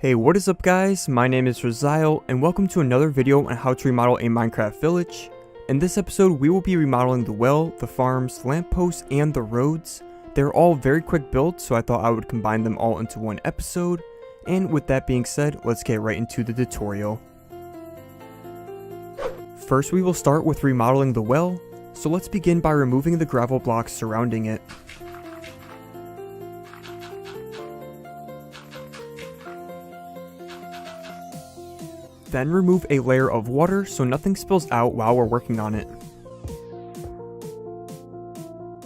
Hey, what is up guys? My name is Roads1 and welcome to another video on how to remodel a Minecraft village. In this episode, we will be remodeling the well, the farms, lampposts, and the roads. They're all very quick builds, so I thought I would combine them all into one episode. And with that being said, let's get right into the tutorial. First, we will start with remodeling the well, so let's begin by removing the gravel blocks surrounding it. Then remove a layer of water so nothing spills out while we're working on it.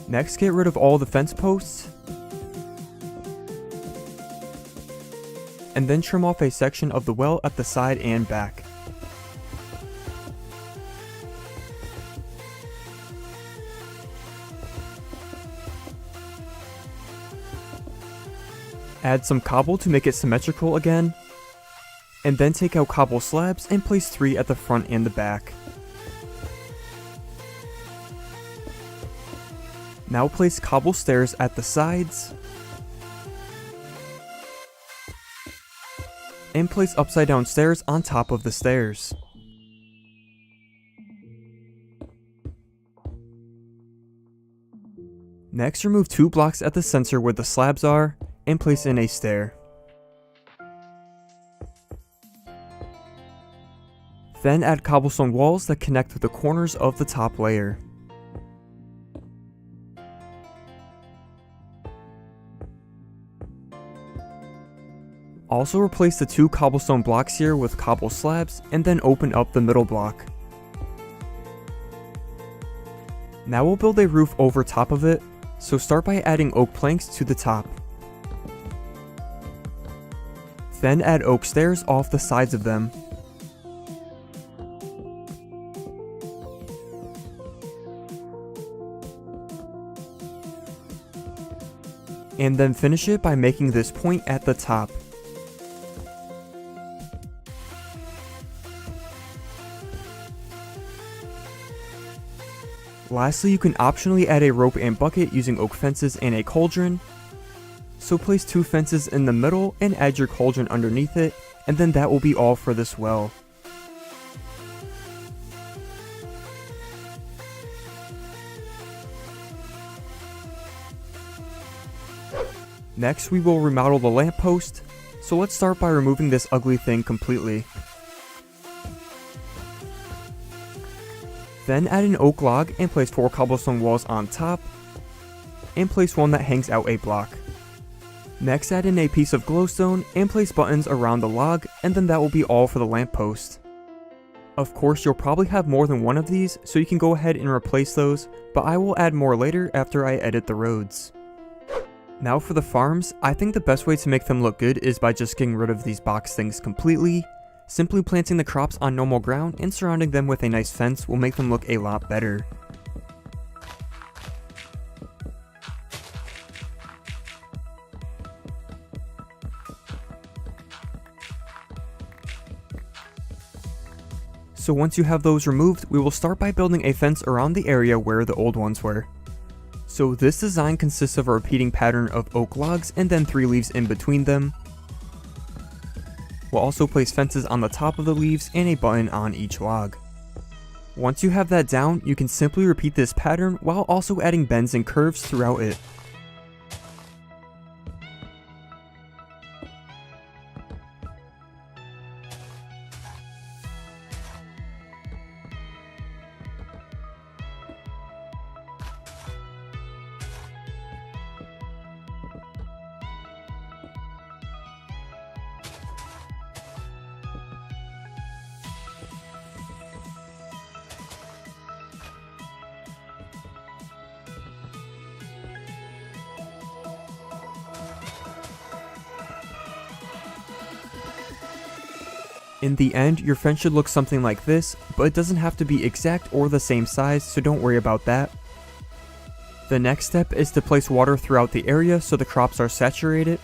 Next, get rid of all the fence posts. And then trim off a section of the well at the side and back. Add some cobble to make it symmetrical again. And then take out cobble slabs and place 3 at the front and the back. Now place cobble stairs at the sides. And place upside down stairs on top of the stairs. Next, remove 2 blocks at the center where the slabs are and place in a stair. Then add cobblestone walls that connect with the corners of the top layer. Also replace the 2 cobblestone blocks here with cobble slabs and then open up the middle block. Now we'll build a roof over top of it, so start by adding oak planks to the top. Then add oak stairs off the sides of them. And then finish it by making this point at the top. Lastly, you can optionally add a rope and bucket using oak fences and a cauldron. So place 2 fences in the middle and add your cauldron underneath it, and then that will be all for this well. Next, we will remodel the lamppost, so let's start by removing this ugly thing completely. Then add an oak log and place 4 cobblestone walls on top, and place one that hangs out a block. Next, add in a piece of glowstone and place buttons around the log, and then that will be all for the lamppost. Of course, you'll probably have more than one of these, so you can go ahead and replace those, but I will add more later after I edit the roads. Now for the farms, I think the best way to make them look good is by just getting rid of these box things completely. Simply planting the crops on normal ground and surrounding them with a nice fence will make them look a lot better. So once you have those removed, we will start by building a fence around the area where the old ones were. So this design consists of a repeating pattern of oak logs and then 3 leaves in between them. We'll also place fences on the top of the leaves and a button on each log. Once you have that down, you can simply repeat this pattern while also adding bends and curves throughout it. In the end, your fence should look something like this, but it doesn't have to be exact or the same size, so don't worry about that. The next step is to place water throughout the area so the crops are saturated.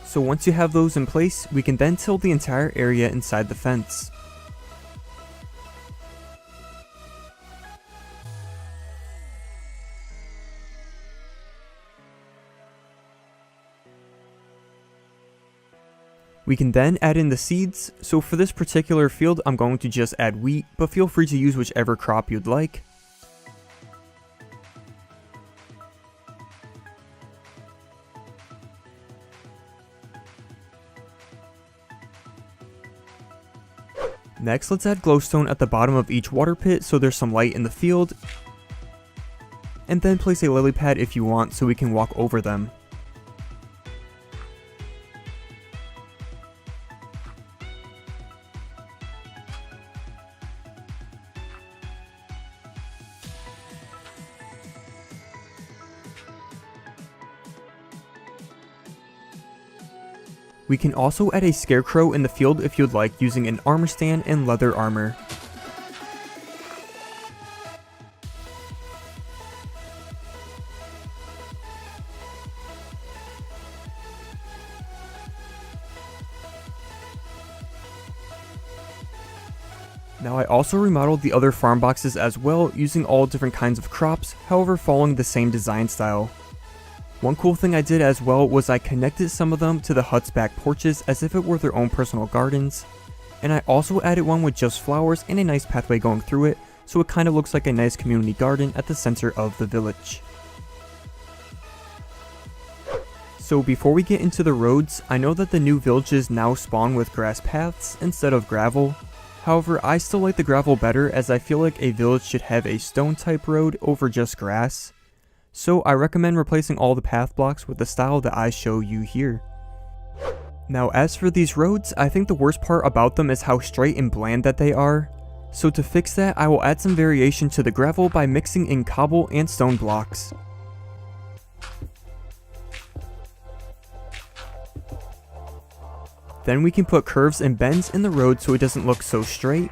So once you have those in place, we can then till the entire area inside the fence. We can then add in the seeds, so for this particular field I'm going to just add wheat, but feel free to use whichever crop you'd like. Next, let's add glowstone at the bottom of each water pit so there's some light in the field, and then place a lily pad if you want so we can walk over them. We can also add a scarecrow in the field if you'd like, using an armor stand and leather armor. Now I also remodeled the other farm boxes as well, using all different kinds of crops, however following the same design style. One cool thing I did as well was I connected some of them to the hut's back porches as if it were their own personal gardens, and I also added one with just flowers and a nice pathway going through it, so it kind of looks like a nice community garden at the center of the village. So before we get into the roads, I know that the new villages now spawn with grass paths instead of gravel. However, I still like the gravel better as I feel like a village should have a stone type road over just grass. So I recommend replacing all the path blocks with the style that I show you here. Now as for these roads, I think the worst part about them is how straight and bland that they are. So to fix that, I will add some variation to the gravel by mixing in cobble and stone blocks. Then we can put curves and bends in the road so it doesn't look so straight.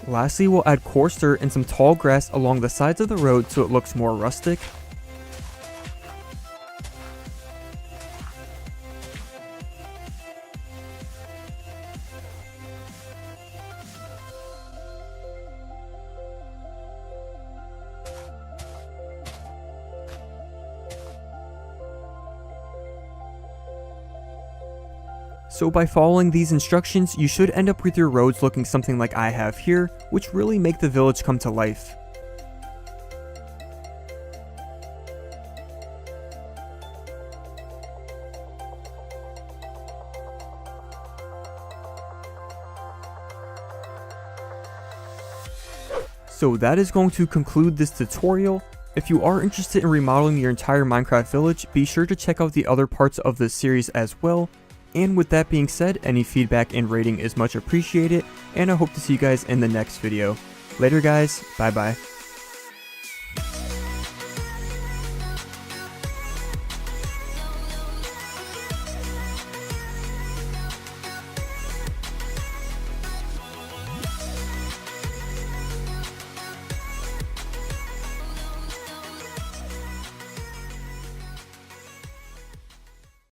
Lastly, we'll add coarse dirt and some tall grass along the sides of the road so it looks more rustic. So by following these instructions, you should end up with your roads looking something like I have here, which really make the village come to life. So that is going to conclude this tutorial. If you are interested in remodeling your entire Minecraft village, be sure to check out the other parts of this series as well. And with that being said, any feedback and rating is much appreciated, and I hope to see you guys in the next video. Later guys, bye bye.